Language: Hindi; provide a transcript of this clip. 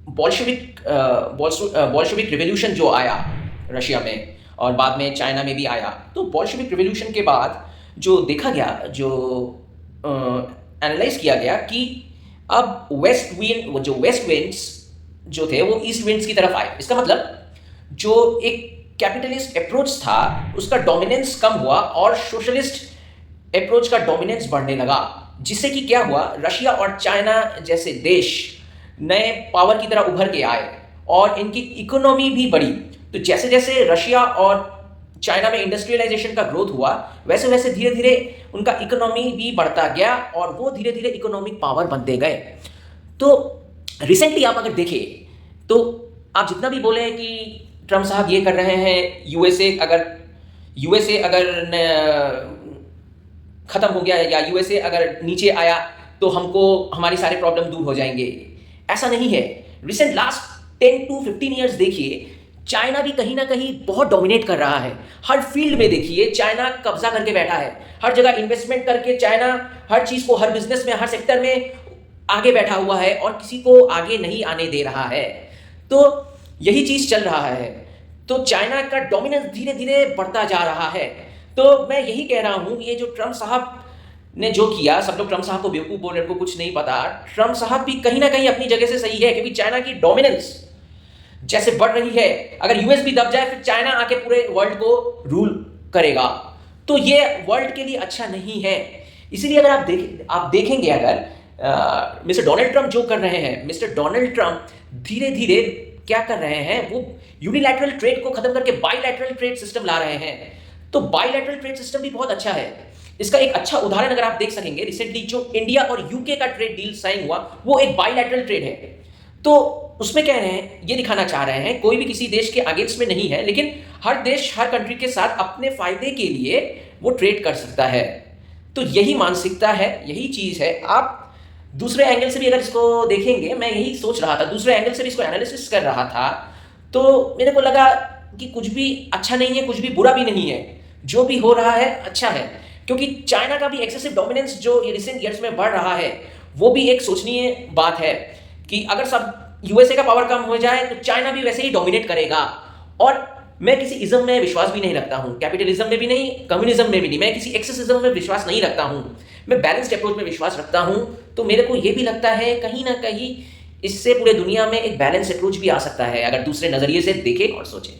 बॉल्शेविक बॉल्शेविक रिवॉल्यूशन जो आया रशिया में और बाद में चाइना में भी आया, तो बॉल्शेविक रिवॉल्यूशन के बाद जो देखा गया, जो एनालाइज किया गया कि अब वेस्ट विंड्स जो थे वो ईस्ट विंड्स की तरफ आए। इसका मतलब जो एक कैपिटलिस्ट अप्रोच था उसका डोमिनेंस कम हुआ और सोशलिस्ट अप्रोच का डोमिनेंस बढ़ने लगा, जिससे कि क्या हुआ, रशिया और चाइना जैसे देश नए पावर की तरह उभर के आए और इनकी इकोनॉमी भी बढ़ी। तो जैसे जैसे रशिया और चाइना में इंडस्ट्रियलाइजेशन का ग्रोथ हुआ, वैसे वैसे धीरे धीरे उनका इकोनॉमी भी बढ़ता गया और वो धीरे धीरे इकोनॉमिक पावर बनते गए। तो रिसेंटली आप अगर देखें तो आप जितना भी बोले कि ट्रम्प साहब ये कर रहे हैं, यूएसए अगर खत्म हो गया या यूएसए अगर नीचे आया तो हमको हमारे सारे प्रॉब्लम दूर हो जाएंगे, ऐसा नहीं है। रिसेंट लास्ट 10 to 15 ईयर्स देखिए, चाइना भी कहीं ना कहीं बहुत डोमिनेट कर रहा है। हर फील्ड में देखिए चाइना कब्जा करके बैठा है, हर जगह इन्वेस्टमेंट करके चाइना हर चीज को, हर बिजनेस में, हर सेक्टर में आगे बैठा हुआ है और किसी को आगे नहीं आने दे रहा है। तो यही चीज चल रहा है। तो चाइना का डोमिनेंस धीरे धीरे बढ़ता जा रहा है। तो मैं यही कह रहा हूं, ये जो ट्रम्प साहब ने जो किया, सब लोग ट्रम्प साहब को बेवकूफ बोल रहे हैं, उनको कुछ नहीं पता। ट्रम्प साहब भी कहीं ना कहीं अपनी जगह से सही है, क्योंकि चाइना की डोमिनेंस जैसे बढ़ रही है, अगर यूएस भी दब जाए फिर चाइना आके पूरे वर्ल्ड को रूल करेगा, तो ये वर्ल्ड के लिए अच्छा नहीं है। इसीलिए अगर आप देखेंगे अगर मिस्टर डोनाल्ड ट्रम्प जो कर रहे हैं, मिस्टर डोनाल्ड ट्रम्प धीरे धीरे क्या कर रहे हैं, वो यूनिलैटरल ट्रेड को खत्म करके बाइलैटरल ट्रेड सिस्टम ला रहे हैं। तो बाइलैटरल ट्रेड सिस्टम भी बहुत अच्छा है। इसका एक अच्छा उदाहरण अगर आप देख सकेंगे, रिसेंटली जो इंडिया और यूके का ट्रेड डील साइन हुआ वो एक बाइलैटरल ट्रेड है। तो उसमें कह रहे हैं, ये दिखाना चाह रहे हैं, कोई भी किसी देश के अगेंस्ट में नहीं है, लेकिन हर देश हर कंट्री के साथ अपने फायदे के लिए वो ट्रेड कर सकता है। तो यही मानसिकता है, यही चीज है। आप दूसरे एंगल से भी अगर इसको देखेंगे, मैं यही सोच रहा था, दूसरे एंगल से भी इसको एनालिसिस कर रहा था, तो मेरे को लगा कि कुछ भी अच्छा नहीं है, कुछ भी बुरा भी नहीं है, जो भी हो रहा है अच्छा है। क्योंकि चाइना का भी एक्सेसिव डोमिनेंस जो ये रिसेंट ईयर्स में बढ़ रहा है, वो भी एक सोचनीय बात है कि अगर सब यूएसए का पावर कम हो जाए तो चाइना भी वैसे ही डोमिनेट करेगा। और मैं किसी इज्म में विश्वास भी नहीं रखता हूँ, कैपिटलिज्म में भी नहीं, कम्युनिज्म में भी नहीं, मैं किसी एक्सेसिज्म में विश्वास नहीं रखता हूँ, मैं बैलेंस्ड अप्रोच में विश्वास रखता हूँ। तो मेरे को ये भी लगता है कहीं ना कहीं इससे पूरे दुनिया में एक बैलेंस अप्रोच भी आ सकता है, अगर दूसरे नजरिए से देखें और सोचें।